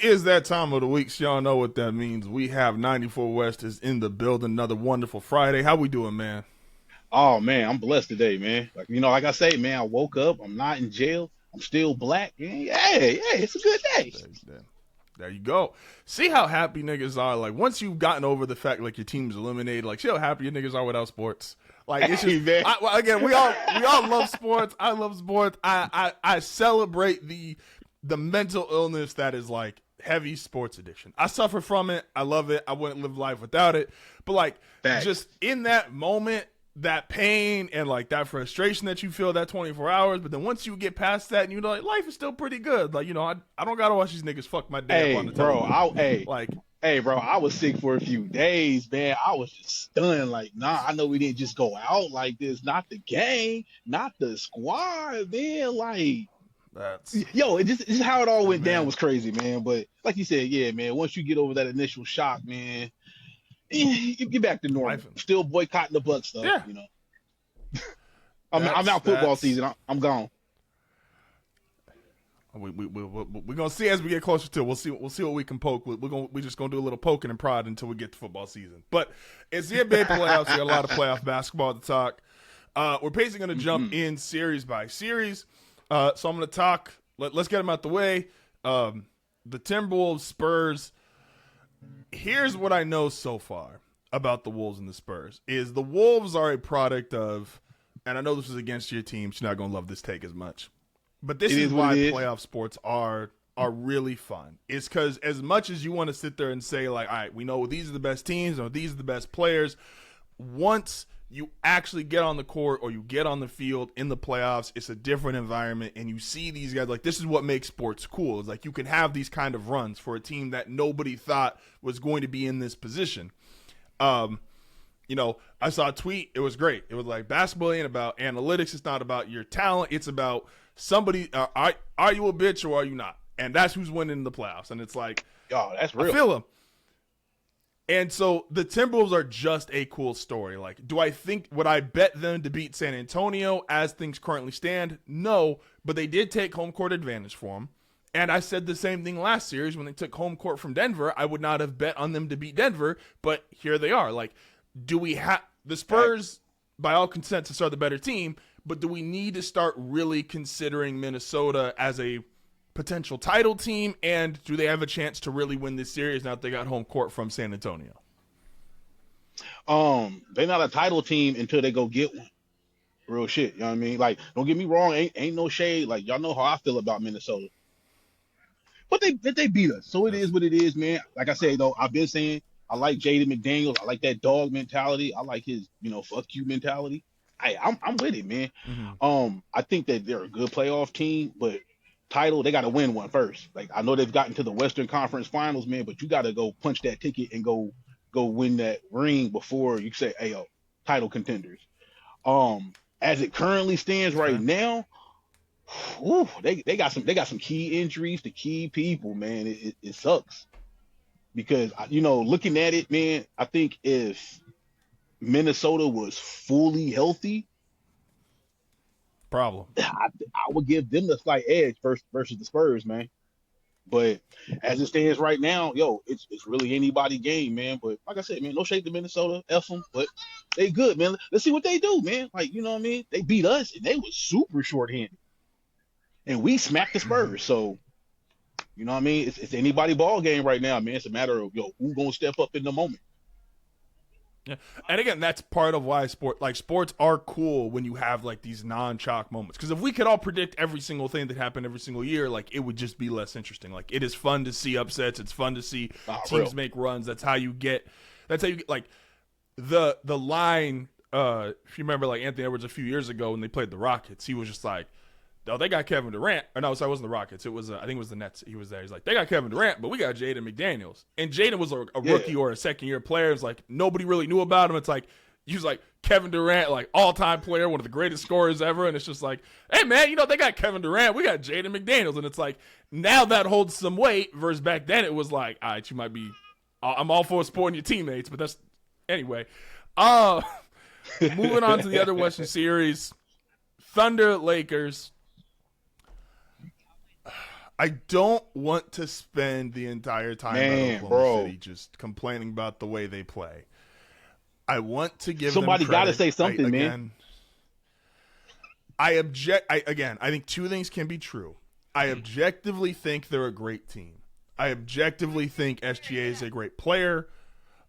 is that time of the week. So y'all know what that means. We have 94 West is in the building. Another wonderful Friday. How we doing, man? Oh man, I'm blessed today, man. Like I say, man, I woke up. I'm not in jail. I'm still black. Yeah, it's a good day. There, there you go. See how happy niggas are. Like once you've gotten over the fact like your team's eliminated, like see how happy your niggas are without sports. Like it's just Hey man, again, we all love sports. I love sports. I celebrate the mental illness that is like heavy sports addiction. I suffer from it. I love it. I wouldn't live life without it. But like facts. just in that moment, that pain and like that frustration that you feel that 24 hours, but then once you get past that and you know like life is still pretty good. Like, I don't gotta watch these niggas fuck my day up Hey on the bro, television. hey, Like hey bro, I was sick for a few days, man. I was just stunned. Like, nah, I know we didn't just go out like this. Not the game, not the squad, man. Like, that's yo, it's just how it all went down man. was crazy, man. But like you said, yeah, man. Once you get over that initial shock, man, you get back to normal. Life. Still boycotting the Buck stuff, Yeah. I'm out football That's season. I'm gone. we're gonna see as we get closer to it. We'll see what we can poke. We're just gonna do a little poking and prod until we get to football season. But it's the NBA playoffs. We got a lot of playoff basketball to talk. We're basically gonna jump in series by series. So I'm gonna talk. Let's get them out the way. The Timberwolves, Spurs. Here's what I know so far about the Wolves and the Spurs: is the Wolves are a product of, and I know this is against your team, so you're not gonna love this take as much. But this It is is what why it is. playoff sports are really fun. It's because as much as you want to sit there and say like, all right, we know these are the best teams or these are the best players, once you actually get on the court or you get on the field in the playoffs, it's a different environment, and you see these guys. Like, this is what makes sports cool. It's like you can have these kind of runs for a team that nobody thought was going to be in this position. I saw a tweet. It was great. It was like, basketball ain't about analytics. It's not about your talent. It's about somebody. Are you a bitch or are you not? And that's who's winning the playoffs. And it's like, Oh, that's I real. feel them. And so the Timberwolves are just a cool story. Like, would I bet them to beat San Antonio as things currently stand? No, but they did take home court advantage for them. And I said the same thing last series when they took home court from Denver. I would not have bet on them to beat Denver, but here they are. Like, do we have the Spurs, by all consensus, are the better team, but do we need to start really considering Minnesota as a potential title team, and do they have a chance to really win this series now that they got home court from San Antonio? They're not a title team until they go get one. Real shit. You know what I mean? Like, don't get me wrong. Ain't no shade. Like, y'all know how I feel about Minnesota, but they beat us, so it Yes. is what it is, man. Like I said though, I've been saying I like Jaden McDaniels. I like that dog mentality. I like his fuck you mentality. I'm with it, man. Mm-hmm. I think that they're a good playoff team, but title they got to win one first. Like, I know they've gotten to the Western Conference Finals, man, but you got to go punch that ticket and go win that ring before you say, hey yo, title contenders. As it currently stands right Okay. now, they got some key injuries to key people, man. It sucks because looking at it, man, I think if Minnesota was fully healthy, Problem. I would give them the slight edge versus the Spurs, man. But as it stands right now, yo, it's really anybody game, man. But like I said, man, no shade to Minnesota, F them, but they good, man. Let's see what they do, man. Like, you know what I mean? They beat us and they was super short-handed, and we smacked the Mm-hmm. Spurs. So you know what I mean? It's anybody ball game right now, man. It's a matter of who gonna step up in the moment. Yeah, and again, that's part of why sports are cool when you have like these non-chalk moments. Because if we could all predict every single thing that happened every single year, like it would just be less interesting. Like, it is fun to see upsets. It's fun to see Real. teams make runs. That's how you get. That's how you get like the line. If you remember, like Anthony Edwards a few years ago when they played the Rockets, he was just like, "Oh, they got Kevin Durant." Or no, sorry, it wasn't the Rockets. It was I think it was the Nets. He was there. He's like, "They got Kevin Durant, but we got Jaden McDaniels." And Jaden was a Yeah. rookie or a second year player. It's like nobody really knew about him. It's like he was like Kevin Durant, like all time player, one of the greatest scorers ever. And it's just like, hey man, they got Kevin Durant, we got Jaden McDaniels, and it's like now that holds some weight. Versus back then, it was like, all right, you might be. I'm all for supporting your teammates, but that's anyway. Moving on to the other Western Series, Thunder Lakers. I don't want to spend the entire time at Man, Oklahoma bro. City just complaining about the way they play. I want to give Somebody them got to credit. say something, man. I think two things can be true. I objectively think they're a great team. I objectively think SGA is a great player.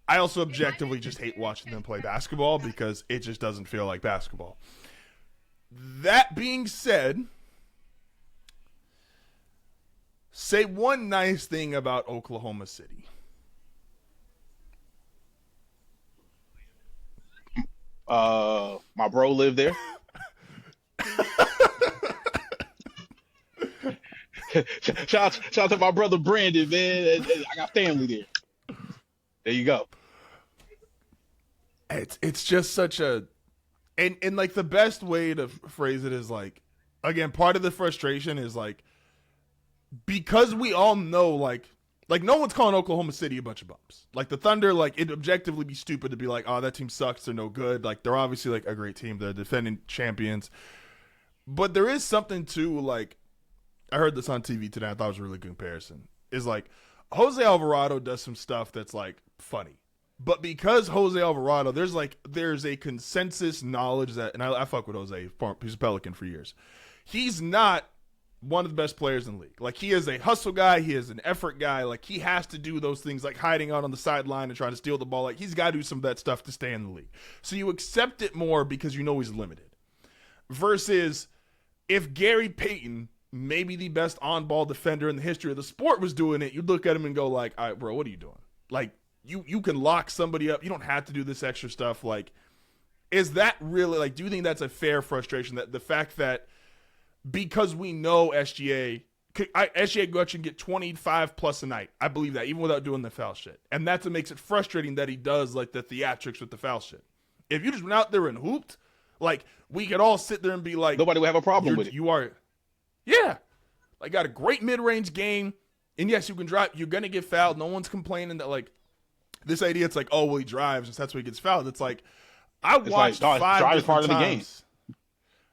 I also objectively just hate watching them play basketball because it just doesn't feel like basketball. That being said, say one nice thing about Oklahoma City. My bro lived there. shout out to my brother Brandon, man. I got family there. There you go. It's just such a and like the best way to phrase it is like, again, part of the frustration is like, because we all know like no one's calling Oklahoma City a bunch of bumps. Like the Thunder, like it'd objectively be stupid to be like, oh, that team sucks, they're no good. Like they're obviously like a great team, they're defending champions. But there is something to like, I heard this on TV today, I thought it was a really good comparison. Is like Jose Alvarado does some stuff that's like funny. But because Jose Alvarado, there's a consensus knowledge that, and I fuck with Jose, he's a Pelican for years. He's not one of the best players in the league. Like he is a hustle guy, he is an effort guy. Like he has to do those things, like hiding out on the sideline and trying to steal the ball. Like he's got to do some of that stuff to stay in the league. So you accept it more because you know he's limited. Versus if Gary Payton, maybe the best on-ball defender in the history of the sport, was doing it, you'd look at him and go like, all right, bro, what are you doing? Like you can lock somebody up. You don't have to do this extra stuff. Like, is that really, like, do you think that's a fair frustration, that the fact that because we know SGA Gutchen get 25 plus a night, I believe that, even without doing the foul shit. And that's what makes it frustrating, that he does like the theatrics with the foul shit. If you just went out there and hooped, like, we could all sit there and be like, nobody would have a problem with it. You are, yeah, like, got a great mid-range game, and yes, you can drive. You're gonna get fouled. No one's complaining that, like, this idea. It's like, oh well, he drives, and that's why he gets fouled. It's like, I watched like, 5 drive is different part of the game. times.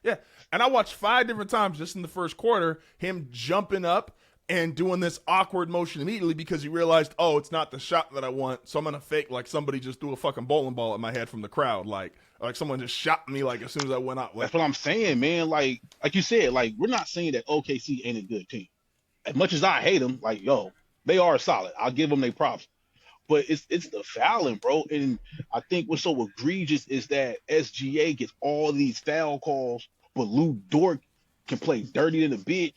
Yeah, and I watched 5 different times just in the first quarter him jumping up and doing this awkward motion immediately because he realized, oh, it's not the shot that I want, so I'm gonna fake like somebody just threw a fucking bowling ball at my head from the crowd, like someone just shot me like as soon as I went out. Like, that's what I'm saying, man. Like you said, like, we're not saying that OKC ain't a good team. As much as I hate them, like, yo, they are solid. I'll give them their props. But it's the fouling, bro. And I think what's so egregious is that SGA gets all these foul calls, but Lou Dort can play dirty in a bit,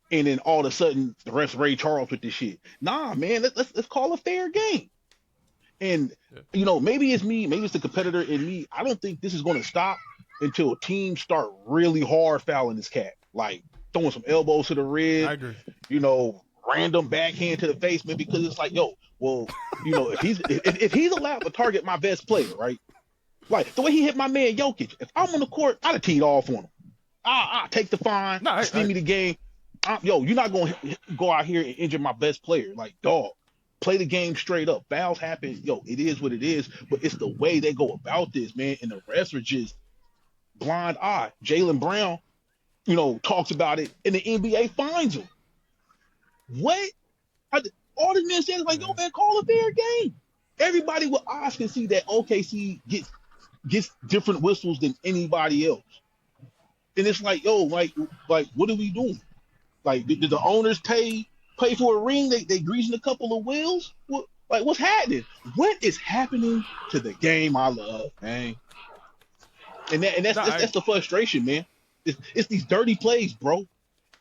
and then all of a sudden the ref's Ray Charles with this shit. Nah, man, let's call a fair game. And you know, maybe it's me, maybe it's the competitor in me. I don't think this is going to stop until teams start really hard fouling this cat, like throwing some elbows to the rib. I agree. You know, random backhand to the face, man, because it's like, yo, well, you know, if he's allowed to target my best player, right? Like the way he hit my man Jokic, if I'm on the court, I'd have teed off on him. I'll take the fine, me the game. Yo, you're not going to go out here and injure my best player. Like, dog, play the game straight up. Fouls happen. Yo, it is what it is, but it's the way they go about this, man. And the refs are just blind eye. Jaylen Brown, you know, talks about it, and the NBA fines him. What? All the men said is like, yo, man, call a fair game. Everybody with eyes can see that OKC gets different whistles than anybody else. And it's like, yo, like what are we doing? Like, did the owners pay for a ring? They greasing a couple of wheels? What's happening? What is happening to the game I love, man? And that's the frustration, man. It's these dirty plays, bro.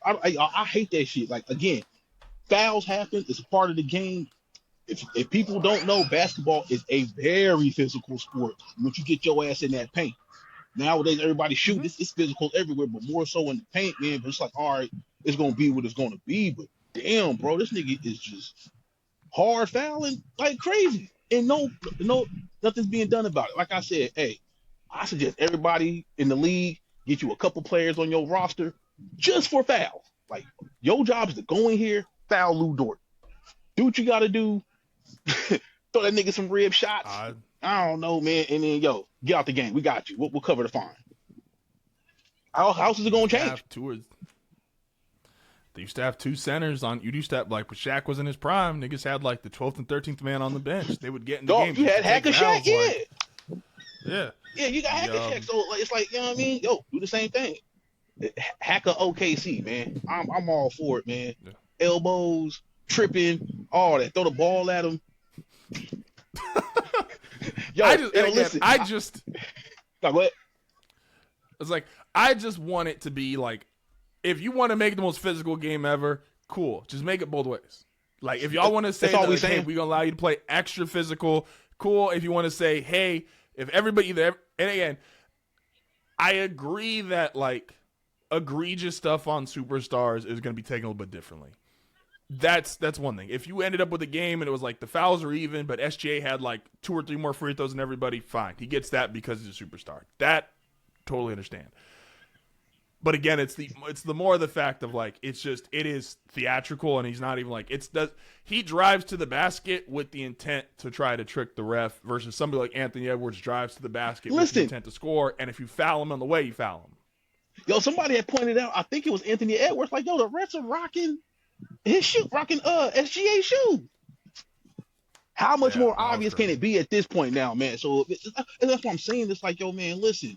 I hate that shit. Like, again, fouls happen. It's a part of the game. If people don't know, basketball is a very physical sport. Once you get your ass in that paint. Nowadays, everybody shoot. It's physical everywhere, but more so in the paint, man. But it's like, all right, it's going to be what it's going to be. But damn, bro, this nigga is just hard fouling like crazy. And no, nothing's being done about it. Like I said, hey, I suggest everybody in the league get you a couple players on your roster just for fouls. Like, your job is to go in here, foul Lou Dort. Do what you got to do. Throw that nigga some rib shots. I don't know, man. And then, yo, get out the game. We got you. We'll cover the fine. How else is it going to change? They used to have two centers on. You used to have, like, when Shaq was in his prime, niggas had like the 12th and 13th man on the bench. They would get in the game. You had Hacker Shaq, yeah. Yeah, you got Hacker Shaq. So like, it's like, you know what I mean? Yo, do the same thing. Hacker OKC, man. I'm all for it, man. Yeah. Elbows, tripping, all that. Throw the ball at him. Yo, listen. Like what? It's like, I just want it to be like, if you want to make the most physical game ever, cool. Just make it both ways. Like, if y'all want to say, that, like, hey, we're going to allow you to play extra physical, cool. If you want to say, hey, if everybody there, and again, I agree that, like, egregious stuff on superstars is going to be taken a little bit differently. That's one thing. If you ended up with a game and it was like the fouls are even, but SGA had like 2 or 3 more free throws than everybody, fine. He gets that because he's a superstar. That, totally understand. But again, it's the more the fact of, like, it is theatrical, and he's not even like, he drives to the basket with the intent to try to trick the ref versus somebody like Anthony Edwards drives to the basket with the intent to score, and if you foul him on the way, you foul him. Yo, somebody had pointed out, I think it was Anthony Edwards, like, yo, the refs are rocking SGA shoe. How much more obvious can it be at this point now, man? So that's what I'm saying. It's like, yo, man, listen.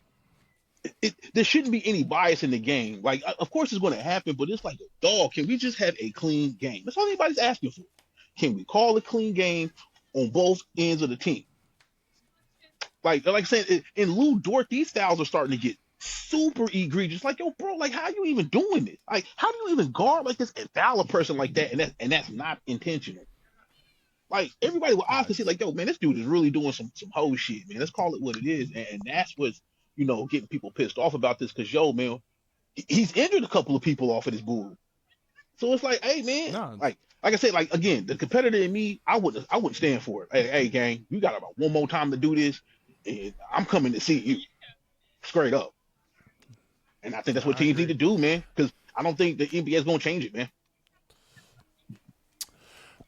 There shouldn't be any bias in the game. Like, of course it's going to happen, but it's like, dog, can we just have a clean game? That's all anybody's asking for. Can we call a clean game on both ends of the team? Like I said, in Lou Dort, these fouls are starting to get super egregious. Like, yo, bro, like, how are you even doing this? Like, how do you even guard like this and foul a person like that? And that's not intentional. Like, everybody will obviously see, like, yo, man, this dude is really doing some hoe shit, man. Let's call it what it is. And that's what's, you know, getting people pissed off about this, because, yo, man, he's injured a couple of people off of this bull. So it's like, hey, man, like I said, like, again, the competitor in me, I wouldn't stand for it. Hey, gang, you got about one more time to do this, and I'm coming to see you, straight up. And I think that's what teams need to do, man, because I don't think the NBA is going to change it, man.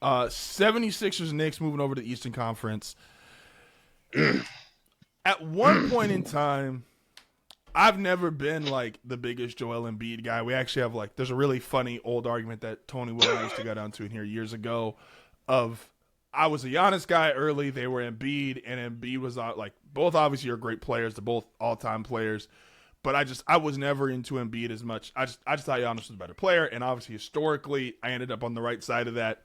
76ers Knicks moving over to the Eastern Conference. At one point in time, I've never been like the biggest Joel Embiid guy. We actually have, like, there's a really funny old argument that Tony Will used to go down to in here years ago of, I was a Giannis guy early, they were Embiid, and Embiid was like, both obviously are great players, they're both all-time players, but I was never into Embiid as much. I just thought Giannis was a better player, and obviously historically I ended up on the right side of that.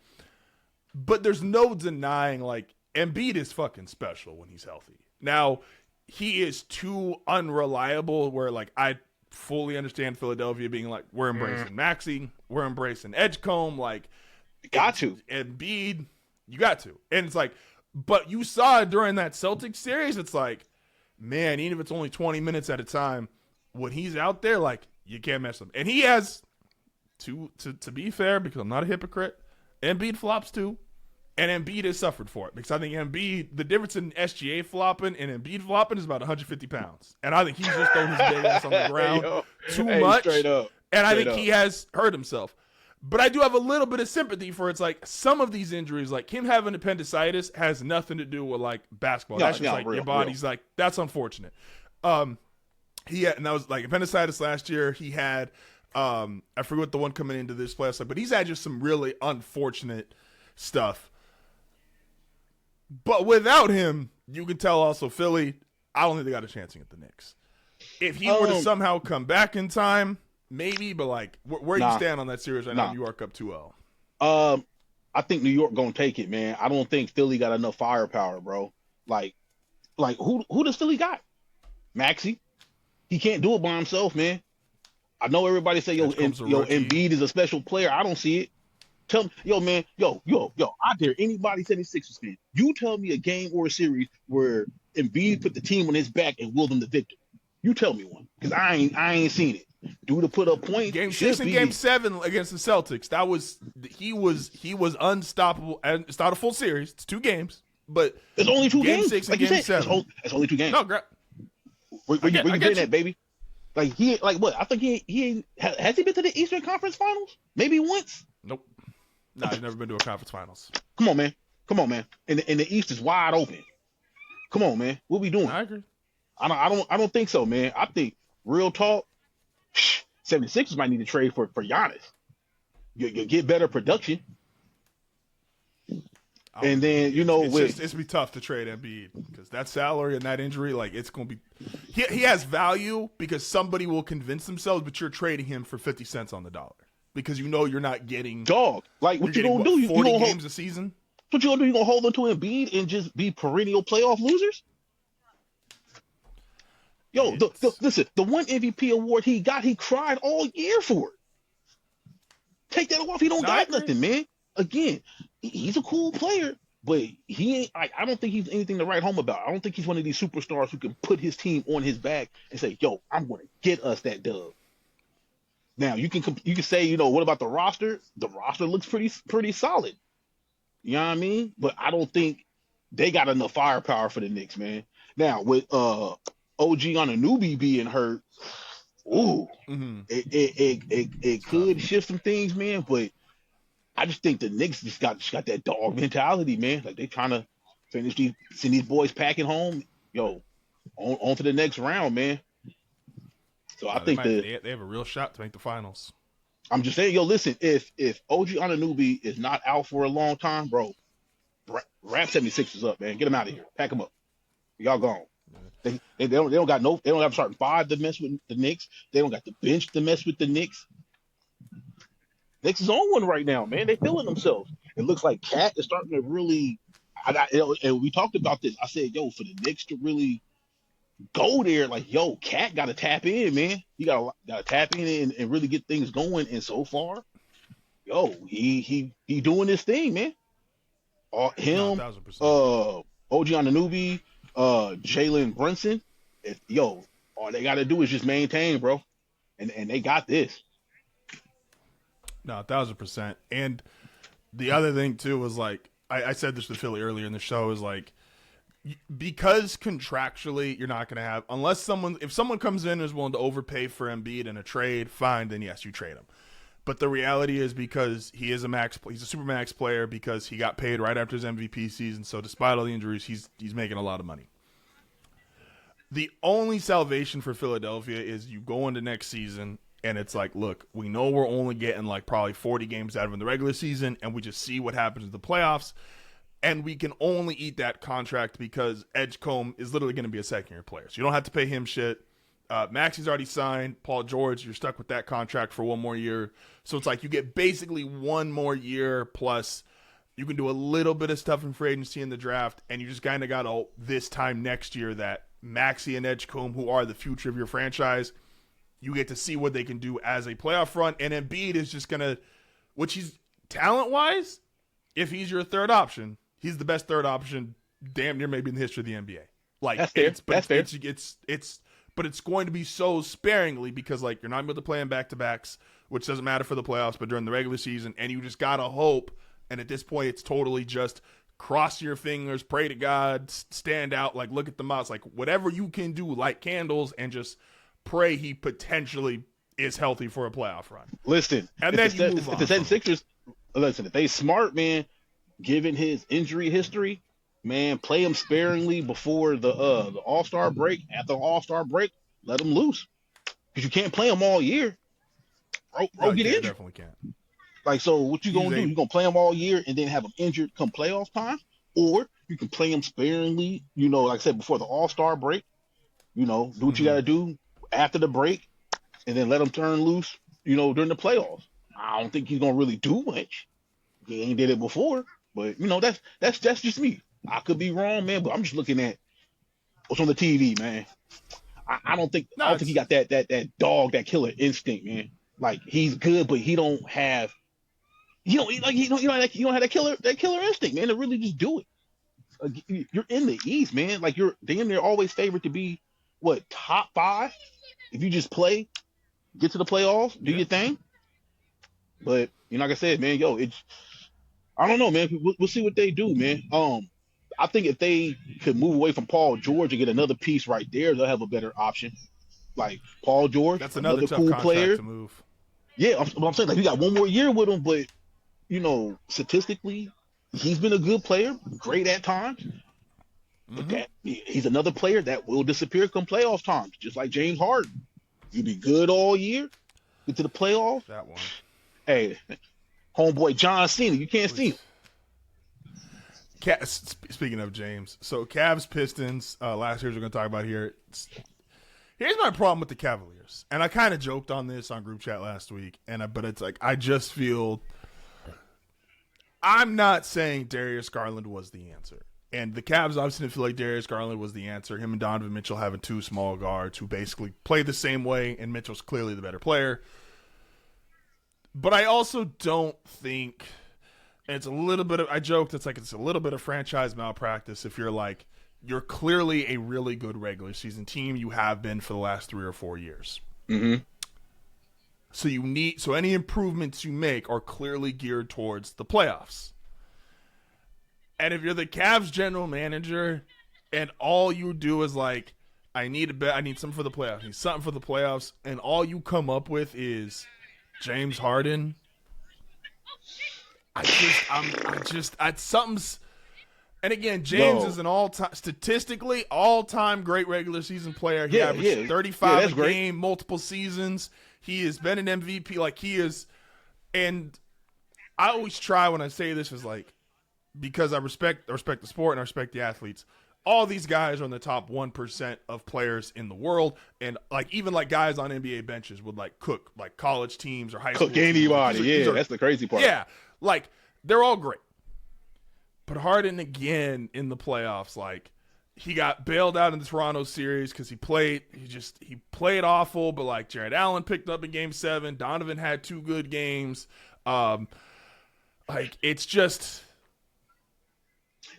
But there's no denying, like, Embiid is fucking special when he's healthy. Now, he is too unreliable where, like, I fully understand Philadelphia being like, we're embracing Maxey, we're embracing Edgecombe, like, got to. Embiid, you got to. And it's like, but you saw it during that Celtics series, it's like, man, even if it's only 20 minutes at a time, when he's out there, like, you can't mess him. And he has, to be fair, because I'm not a hypocrite, Embiid flops too. And Embiid has suffered for it, because I think Embiid, the difference in SGA flopping and Embiid flopping is about 150 pounds. And I think he's just thrown his big ass on the ground too much. Straight up. And I think he has hurt himself. But I do have a little bit of sympathy for, it's like, some of these injuries, like him having appendicitis, has nothing to do with, like, basketball. That's just like your body's like, that's unfortunate. He had, and that was like appendicitis last year. He had, I forget what the one coming into this playoff, but he's had just some really unfortunate stuff. But without him, you can tell also Philly, I don't think they got a chance to get the Knicks. If he were to somehow come back in time, maybe, but, like, where you stand on that series right now? New York up 2-0. I think New York gonna take it, man. I don't think Philly got enough firepower, bro. Like who does Philly got? Maxey. He can't do it by himself, man. I know everybody say, Embiid is a special player. I don't see it. Tell me, yo, man, yo, I dare anybody 76ers fan. You tell me a game or a series where Embiid put the team on his back and willed them to victory. You tell me one, because I ain't seen it. Dude to put up points. Game 6 and Game 7 against the Celtics. That was he was unstoppable. And it's not a full series. It's 2 games, but it's only 2 games. Game 6 and Game 7. It's only 2 games. No, where you getting that, baby? Like, he, like, what? I think he has he been to the Eastern Conference Finals? Maybe once. Nope. No, he's never been to a conference finals. Come on, man. And the East is wide open. Come on, man. What we doing? I agree. I don't think so, man. I think, real talk, 76ers might need to trade for Giannis. you get better production. And then it's be tough to trade Embiid because that salary and that injury, like it's gonna be. He has value because somebody will convince themselves, but you're trading him for 50 cents on the dollar because you're not getting dog. Like what you gonna do? 40 you games a season. What you gonna do? You gonna hold on to Embiid and just be perennial playoff losers? Yo, listen, the one MVP award he got, he cried all year for it. Take that off. He don't got nothing, man. Again, he's a cool player, but he ain't. I don't think he's anything to write home about. I don't think he's one of these superstars who can put his team on his back and say, "Yo, I'm going to get us that dub." Now you can say, what about the roster? The roster looks pretty solid. You know what I mean? But I don't think they got enough firepower for the Knicks, man. Now with OG Anunoby being hurt, it could shift some things, man. But I just think the Knicks just got that dog mentality, man. Like they trying to send these boys packing home, on to the next round, man. So I think they have a real shot to make the finals. I'm just saying, listen, if OG Anunoby is not out for a long time, bro, wrap 76ers up, man. Get them out of here. Pack them up. Y'all gone. They don't have starting five to mess with the Knicks. They don't got the bench to mess with the Knicks. Knicks is on one right now, man. They feeling themselves. It looks like Cat is starting to really. And we talked about this. I said, for the Knicks to really go there, like, Cat got to tap in, man. He got to tap in and really get things going. And so far, he doing this thing, man. Him, 1,000%. OG Anunoby, Jalen Brunson. All they got to do is just maintain, bro, and they got this. No, 1,000%. And the other thing too was like I said this to Philly earlier in the show is like because contractually you're not going to have if someone comes in and is willing to overpay for Embiid in a trade, fine, then yes, you trade him. But the reality is because he's a super max player because he got paid right after his MVP season. So despite all the injuries, he's making a lot of money. The only salvation for Philadelphia is you go into next season and it's like, look, we know we're only getting like probably 40 games out of him in the regular season, and we just see what happens in the playoffs. And we can only eat that contract because Edgecombe is literally going to be a second-year player. So you don't have to pay him shit. Maxi's already signed. Paul George, you're stuck with that contract for one more year. So it's like you get basically one more year plus you can do a little bit of stuff in free agency in the draft, and you just kind of got this time next year that Maxey and Edgecombe, who are the future of your franchise, you get to see what they can do as a playoff run. And Embiid is just going to, which he's talent-wise, if he's your third option, he's the best third option damn near maybe in the history of the NBA. Like, that's fair. But it's going to be so sparingly because, like, you're not able to play in back-to-backs, which doesn't matter for the playoffs, but during the regular season, and you just got to hope, and at this point, it's totally just cross your fingers, pray to God, stand out, like, look at the mouse, like, whatever you can do, light candles, and just pray he potentially is healthy for a playoff run. Listen, and then you move on. If the 76ers, listen, if they smart, man, given his injury history, man, play him sparingly before the All-Star break. After the All-Star break, let him loose. Because you can't play him all year. Bro, get injured. Definitely can't. Like, so what you going to do? You going to play him all year and then have him injured come playoff time? Or you can play him sparingly, like I said, before the All-Star break. Do what you got to do after the break and then let him turn loose, during the playoffs. I don't think he's going to really do much. He ain't did it before. But, that's just me. I could be wrong, man, but I'm just looking at what's on the TV, man. I don't think he got that dog, that killer instinct, man. Like he's good, but he don't have you don't have that killer instinct, man, to really just do it. You're in the East, man. Like you're damn near always favored to be top 5 if you just play, get to the playoffs, do your thing. But like I said, man, I don't know, man. We'll see what they do, man. I think if they could move away from Paul George and get another piece right there, they'll have a better option. Like Paul George, that's another tough cool contract player to move. Yeah, I'm saying like you got one more year with him, but statistically, he's been a good player, great at times. But he's another player that will disappear come playoff times, just like James Harden. You be good all year, get to the playoffs. That one. Hey, Homeboy John Cena, you can't see him. Speaking of James, so Cavs Pistons last year we're going to talk about here. Here's my problem with the Cavaliers, and I kind of joked on this on group chat last week, but it's like I just feel I'm not saying Darius Garland was the answer, and the Cavs obviously didn't feel like Darius Garland was the answer. Him and Donovan Mitchell having two small guards who basically play the same way, and Mitchell's clearly the better player. But I also don't think it's a little bit of, I joked, it's a little bit of franchise malpractice if you're clearly a really good regular season team. You have been for the last 3 or 4 years. Mm-hmm. So any improvements you make are clearly geared towards the playoffs. And if you're the Cavs general manager and all you do is like, I need something for the playoffs. I need something for the playoffs. And all you come up with is James Harden. Something's. And again, James is an statistically all-time great regular season player. He averaged 35 a game, multiple seasons. He has been an MVP. Like he is, and I always try when I say this is like, because I respect the sport and I respect the athletes. All these guys are in the top 1% of players in the world, and like even like guys on NBA benches would like cook like college teams or high school cook anybody. Teams. That's the crazy part. Yeah, like they're all great. But Harden again in the playoffs, like he got bailed out in the Toronto series because he played awful. But like Jared Allen picked up in Game 7, Donovan had 2 good games. Like it's just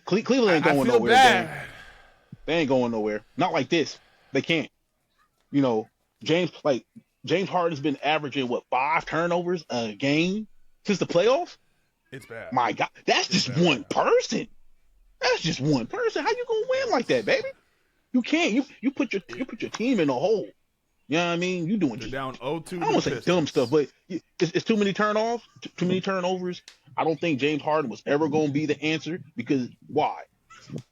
Cleveland ain't going nowhere. Bad. They ain't going nowhere. Not like this. They can't. You know, James Harden's been averaging 5 turnovers a game since the playoffs. It's bad. My God, that's just one person. That's just one person. How you gonna win like that, baby? You can't. You put your team in a hole. You know what I mean? You doing just down 0-2. I don't want to say dumb stuff, but it's too many turnovers. Too many turnovers. I don't think James Harden was ever gonna be the answer because why?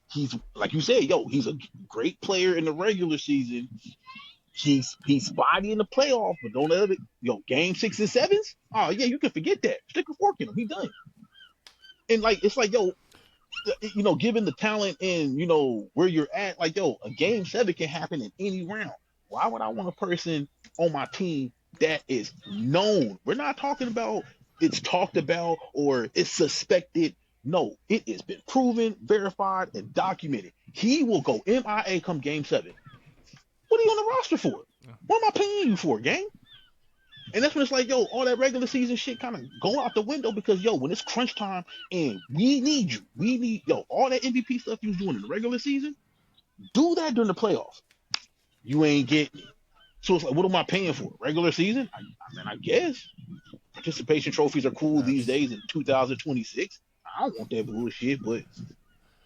He's like you said, he's a great player in the regular season. He's spotty in the playoffs, but don't let it. Game 6 and 7s. Oh yeah, you can forget that. Stick a fork in him. He done. And like it's like given the talent and where you're at, like a game 7 can happen in any round. Why would I want a person on my team that is known? We're not talking about it's talked about or it's suspected. No, it has been proven, verified, and documented. He will go MIA come game 7. What are you on the roster for? What am I paying you for, gang? And that's when it's like, all that regular season shit kind of go out the window because, when it's crunch time and we need you, all that MVP stuff you was doing in the regular season, do that during the playoffs. You ain't getting it. So it's like, what am I paying for? Regular season? I guess. Participation trophies are cool these days in 2026. I don't want that bullshit, but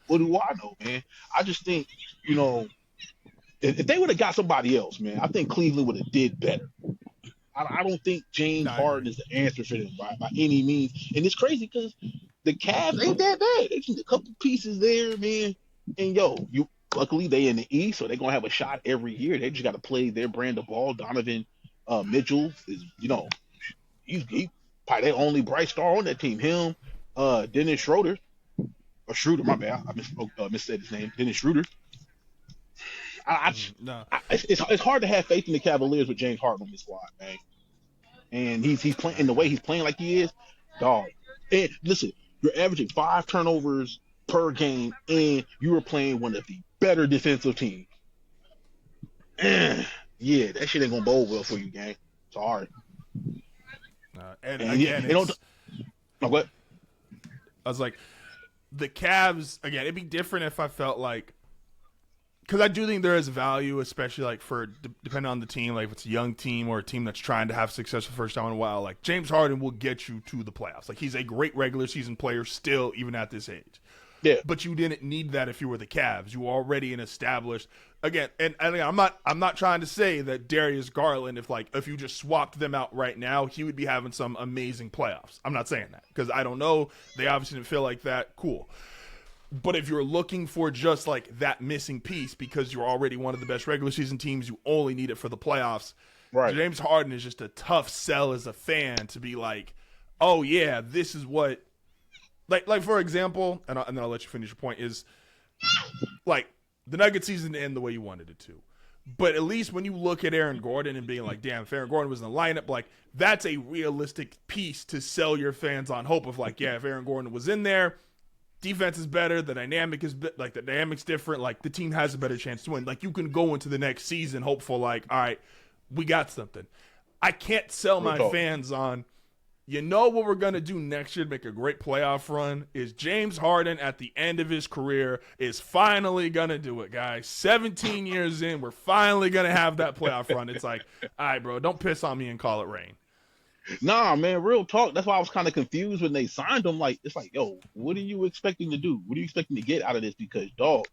what do I know, man? I just think, if they would have got somebody else, man, I think Cleveland would have did better. I don't think James Harden is the answer for them by any means. And it's crazy because the Cavs ain't that bad. They just a couple pieces there, man. And luckily they in the East, so they're gonna have a shot every year. They just got to play their brand of ball. Donovan Mitchell is, he's probably their only bright star on that team. Him, Dennis Schroeder, my bad, I missaid his name. Dennis Schroeder. It's hard to have faith in the Cavaliers with James Harden on this squad, man. And he's playing the way he's playing like he is, dog. And listen, you're averaging 5 turnovers per game, and you were playing one of the better defensive teams. Yeah, that shit ain't gonna bode well for you, gang. Sorry. And again, what? I was like, the Cavs again. It'd be different if I felt like. Because I do think there is value, especially like for depending on the team, like if it's a young team or a team that's trying to have success for the first time in a while. Like James Harden will get you to the playoffs. Like he's a great regular season player still, even at this age. Yeah. But you didn't need that if you were the Cavs. You were already an established again. And I'm not trying to say that Darius Garland, if you just swapped them out right now, he would be having some amazing playoffs. I'm not saying that because I don't know. They obviously didn't feel like that. Cool. But if you're looking for just like that missing piece because you're already one of the best regular season teams, you only need it for the playoffs. Right. James Harden is just a tough sell as a fan to be like, oh yeah, this is what like for example, and then I'll let you finish your point, is like the Nuggets season didn't end the way you wanted it to. But at least when you look at Aaron Gordon and being like, damn, if Aaron Gordon was in the lineup, like that's a realistic piece to sell your fans on hope of like, yeah, if Aaron Gordon was in there, defense is better, the dynamic is like the dynamic's different, like the team has a better chance to win. Like you can go into the next season hopeful, like, all right, we got something. I can't sell my fans on, you know what we're going to do next year to make a great playoff run is James Harden at the end of his career is finally going to do it, guys. 17 years in, we're finally going to have that playoff run. It's like, all right, bro, don't piss on me and call it rain. Nah, man, real talk. That's why I was kind of confused when they signed him. Like, it's like, yo, what are you expecting to do? What are you expecting to get out of this? Because, dog,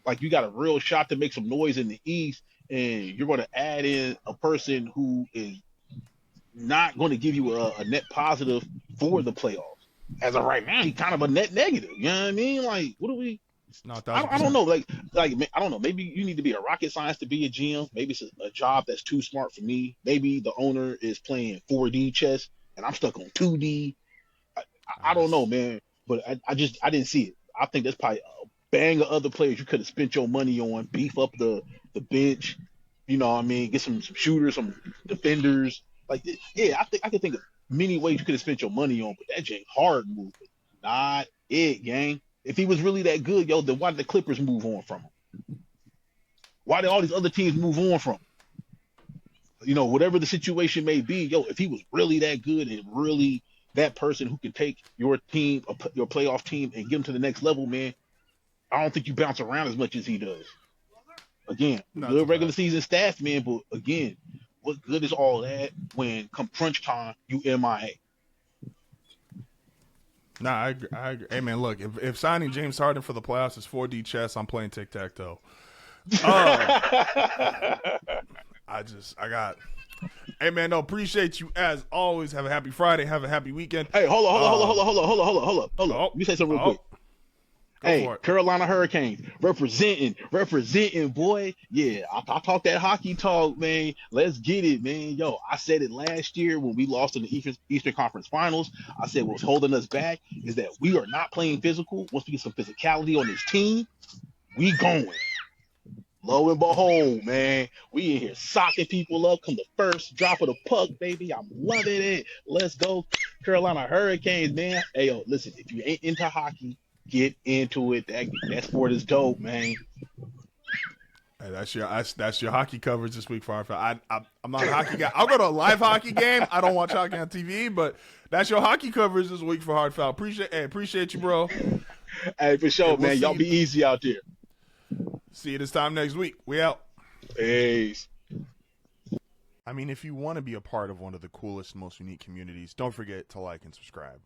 like, you got a real shot to make some noise in the East, and you're going to add in a person who is not going to give you a net positive for the playoffs. As of right now, he's kind of a net negative. You know what I mean? Like, what do we? No, I don't know. Like I don't know. Maybe you need to be a rocket science to be a GM. Maybe it's a job that's too smart for me. Maybe the owner is playing 4D chess and I'm stuck on 2D. I don't know, man. But I didn't see it. I think there's probably a bang of other players you could have spent your money on. Beef up the bench. You know what I mean? Get some shooters, some defenders. Like, yeah, I could think of many ways you could have spent your money on, but that James Harden move, not it, gang. If he was really that good, yo, then why did the Clippers move on from him? Why did all these other teams move on from him? You know, whatever the situation may be, yo, if he was really that good and really that person who can take your team, your playoff team, and get them to the next level, man, I don't think you bounce around as much as he does. Again, good regular season stats, man, but again, what good is all that when come crunch time, you MIA? Nah, I agree. Hey, man, look, if signing James Harden for the playoffs is 4D chess, I'm playing tic-tac-toe. Hey, man, no, appreciate you as always. Have a happy Friday. Have a happy weekend. Hey, hold on. You say something real quick. Hey, Carolina Hurricanes representing, boy. Yeah, I talk that hockey talk, man. Let's get it, man. Yo, I said it last year when we lost in the Eastern Conference Finals. I said what's holding us back is that we are not playing physical. Once we get some physicality on this team, we going. Lo and behold, man, we in here socking people up. Come the first drop of the puck, baby. I'm loving it. Let's go, Carolina Hurricanes, man. Hey, yo, listen, if you ain't into hockey, get into it. That sport is dope, man. Hey, that's your hockey coverage this week for our fan. I'm not a hockey guy. I'll go to a live hockey game. I don't watch hockey on TV, but that's your hockey coverage this week for Hard Foul. Appreciate you, bro. Hey, for sure, man. Y'all be easy out there. See you this time next week. We out. Peace. I mean, if you want to be a part of one of the coolest, most unique communities, don't forget to like and subscribe.